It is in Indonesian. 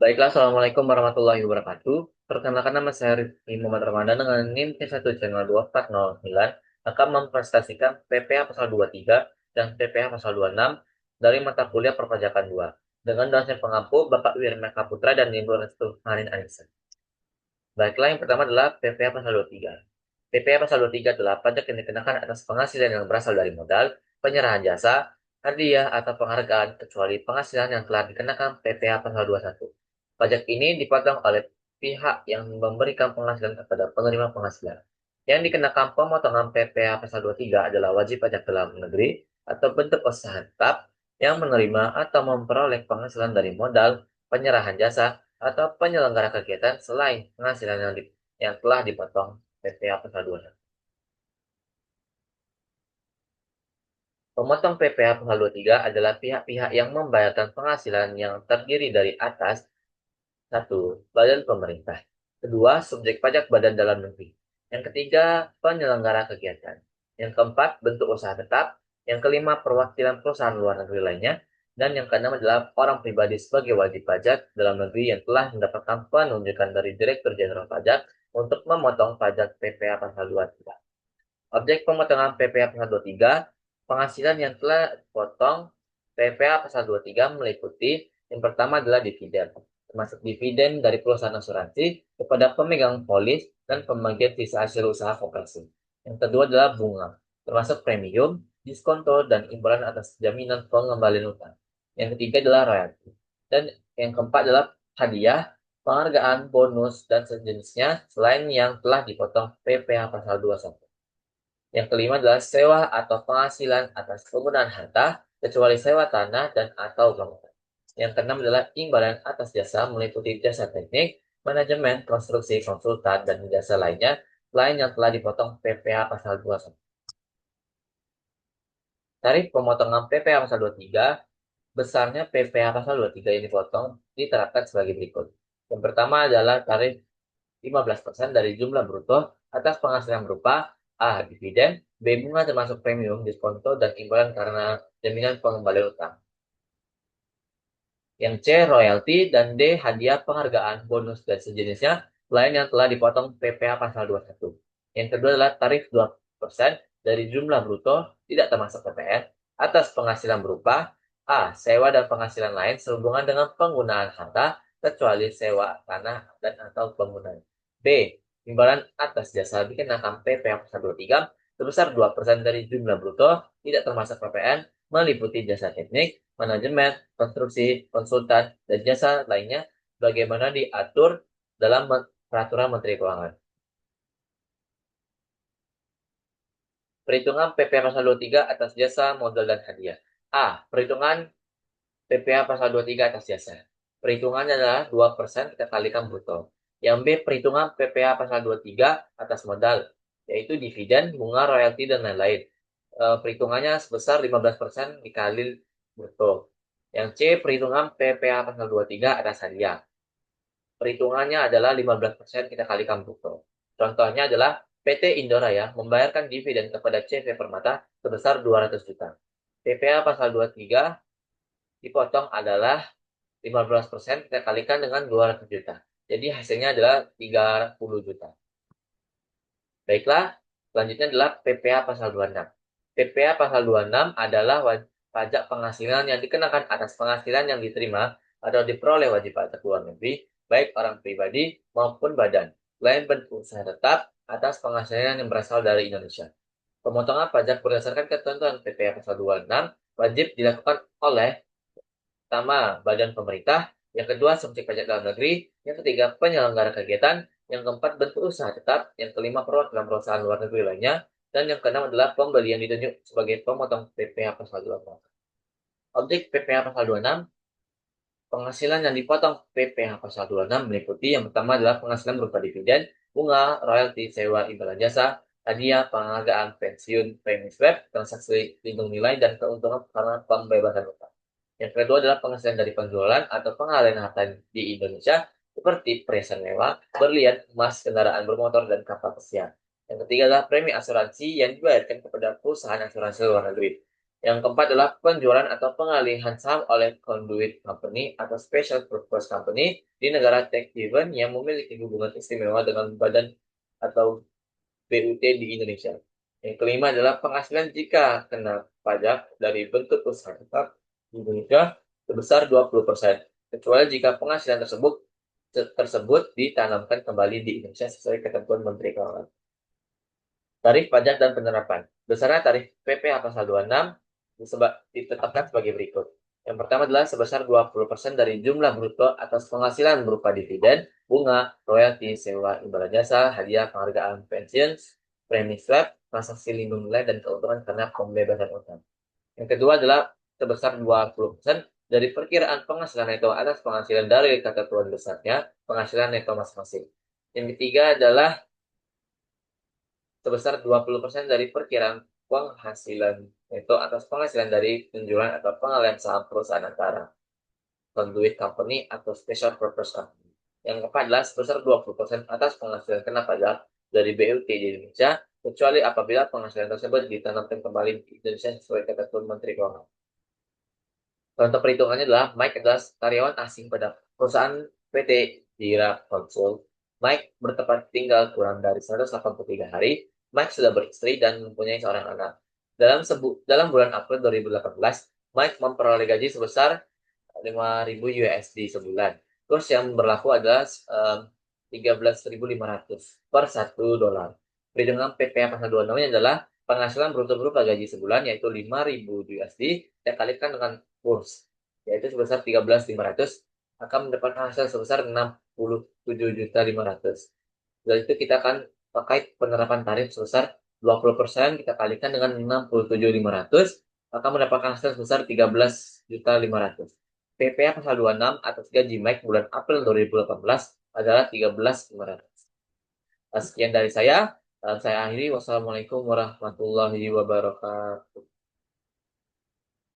Baiklah, Assalamualaikum warahmatullahi wabarakatuh. Perkenalkan nama saya Rifki Muhammad Ramadan dengan NIM T1 akan mempresentasikan PPA pasal 23 dan PPA pasal 26 dari mata kuliah perpajakan 2 dengan dosen pengampu Bapak Wirmeka Putra dan Ibu Restu Harin Anissa. Baiklah, yang pertama adalah PPA pasal 23. PPA pasal 23 adalah pajak yang dikenakan atas penghasilan yang berasal dari modal, penyerahan jasa, hadiah, atau penghargaan, kecuali penghasilan yang telah dikenakan PPA pasal 21. Pajak ini dipotong oleh pihak yang memberikan penghasilan kepada penerima penghasilan. Yang dikenakan pemotongan PPA pasal 23 adalah wajib pajak dalam negeri atau bentuk usaha tetap yang menerima atau memperoleh penghasilan dari modal, penyerahan jasa, atau penyelenggara kegiatan selain penghasilan yang telah dipotong PPA pasal 21. Pemotong PPA pasal 23 adalah pihak-pihak yang membayarkan penghasilan yang terdiri dari atas: satu, badan pemerintah. Kedua, subjek pajak badan dalam negeri. Yang ketiga, penyelenggara kegiatan. Yang keempat, bentuk usaha tetap. Yang kelima, perwakilan perusahaan luar negeri lainnya. Dan yang keenam adalah orang pribadi sebagai wajib pajak dalam negeri yang telah mendapatkan penunjukan dari Direktur Jenderal Pajak untuk memotong pajak PPA pasal 23. Objek pemotongan PPA pasal 23, penghasilan yang telah dipotong PPA pasal 23 meliputi: yang pertama adalah dividen, termasuk dividen dari perusahaan asuransi kepada pemegang polis dan pembagian sisa hasil usaha koperasi. Yang kedua adalah bunga, termasuk premium, diskonto, dan imbalan atas jaminan pengembalian utang. Yang ketiga adalah royalti. Dan yang keempat adalah hadiah, penghargaan, bonus, dan sejenisnya selain yang telah dipotong PPh pasal 21. Yang kelima adalah sewa atau penghasilan atas penggunaan harta, kecuali sewa tanah dan atau bangunan. Yang keenam adalah imbalan atas jasa meliputi jasa teknik, manajemen, konstruksi, konsultan, dan jasa lainnya, lain yang telah dipotong PPh pasal 21. Tarif pemotongan PPh pasal 23, besarnya PPh pasal 23 yang dipotong diterapkan sebagai berikut. Yang pertama adalah tarif 15% dari jumlah bruto atas penghasilan berupa: A. Dividen, B. Bunga termasuk premium, diskonto, dan imbalan karena jaminan pengembalian utang. Yang C. Royalti, dan D. Hadiah, penghargaan, bonus, dan sejenisnya lain yang telah dipotong PPh pasal 21. Yang kedua adalah tarif 2% dari jumlah bruto, tidak termasuk PPN, atas penghasilan berupa: A. Sewa dan penghasilan lain sehubungan dengan penggunaan harta, kecuali sewa tanah dan atau bangunan. B. Imbalan atas jasa dikenakan PPh pasal 23 sebesar 2% dari jumlah bruto, tidak termasuk PPN, meliputi jasa teknik, manajemen, konstruksi, konsultan, dan jasa lainnya bagaimana diatur dalam Peraturan Menteri Keuangan. Perhitungan PPh pasal 23 atas jasa, modal, dan hadiah. A. Perhitungan PPh pasal 23 atas jasa. Perhitungannya adalah 2% kita kalikan bruto. Yang B. Perhitungan PPh pasal 23 atas modal, yaitu dividen, bunga, royalti, dan lain-lain. Perhitungannya sebesar 15% dikali bruto. Yang C. Perhitungan PPh pasal 23 atas hadiah. Perhitungannya adalah 15% kita kalikan bruto. Contohnya adalah PT Indoraya membayarkan dividen kepada CV Permata sebesar 200 juta. PPh pasal 23 dipotong adalah 15% kita kalikan dengan 200 juta. Jadi hasilnya adalah 30 juta. Baiklah, selanjutnya adalah PPh pasal 26. PPh pasal 26 adalah pajak penghasilan yang dikenakan atas penghasilan yang diterima atau diperoleh wajib pajak luar negeri, baik orang pribadi maupun badan, selain bentuk usaha tetap atas penghasilan yang berasal dari Indonesia. Pemotongan pajak berdasarkan ketentuan PPh pasal 26 wajib dilakukan oleh: pertama, badan pemerintah; yang kedua, subjek pajak dalam negeri; yang ketiga, penyelenggara kegiatan; yang keempat, bentuk usaha tetap; yang kelima, perwakilan perusahaan luar negeri lainnya; dan yang keenam adalah pembeli yang ditunjuk sebagai pemotong PPh pasal 26. Objek PPh pasal 26, penghasilan yang dipotong PPh pasal 26 meliputi: yang pertama adalah penghasilan berupa dividen, bunga, royalti, sewa, imbalan jasa, hadiah, penghargaan, pensiun, premi swab, transaksi lindung nilai, dan keuntungan karena pembebasan utang. Yang kedua adalah penghasilan dari penjualan atau pengalihan harta di Indonesia seperti perhiasan mewah, berlian, emas, kendaraan bermotor, dan kapal pesiar. Yang ketiga adalah premi asuransi yang dibayarkan kepada perusahaan asuransi luar negeri. Yang keempat adalah penjualan atau pengalihan saham oleh conduit company atau special purpose company di negara tax haven yang memiliki hubungan istimewa dengan badan atau BUT di Indonesia. Yang kelima adalah penghasilan jika kena pajak dari bentuk usaha tetap di Indonesia sebesar 20%, kecuali jika penghasilan tersebut ditanamkan kembali di Indonesia sesuai ketentuan Menteri Keuangan. Tarif pajak dan penerapan. Besarnya tarif PPh pasal 26 ditetapkan sebagai berikut. Yang pertama adalah sebesar 20% dari jumlah bruto atas penghasilan berupa dividen, bunga, royalti, sewa, imbalan jasa, hadiah, penghargaan, pensiun, premi swab, transaksi lindung nilai, dan keuntungan karena pembebasan utang. Yang kedua adalah sebesar 20% dari perkiraan penghasilan neto atas penghasilan dari ketentuan besarnya penghasilan neto masing-masing. Yang ketiga adalah sebesar 20% dari perkiraan penghasilan neto atas penghasilan dari penjualan atau pengalihan saham perusahaan antara conduit company atau special purpose company. Yang keempat adalah sebesar 20% atas penghasilan kena pajak dari BUT di Indonesia, kecuali apabila penghasilan tersebut ditanamkan kembali di Indonesia sesuai ketentuan Menteri Keuangan. Contoh perhitungannya adalah Mike adalah karyawan asing pada perusahaan PT Dira Konsul. Mike bertempat tinggal kurang dari 183 hari. Mike sudah beristri dan mempunyai seorang anak. Dalam bulan April 2018, Mike memperoleh gaji sebesar 5.000 USD sebulan. Kurs yang berlaku adalah 13.500 per $1. Perhitungan PPh pasal 26 ini adalah penghasilan bruto berupa gaji sebulan yaitu 5.000 USD dikalikan dengan kurs yaitu sebesar 13.500 akan mendapatkan hasil sebesar 67.500. Dari itu kita akan pakai penerapan tarif sebesar 20% kita kalikan dengan 67.500 akan mendapatkan hasil sebesar 13.500. PPh pasal 26 atas gaji Mike bulan April 2018 adalah 13.500. Sekian dari saya. Saya akhiri. Wassalamualaikum warahmatullahi wabarakatuh.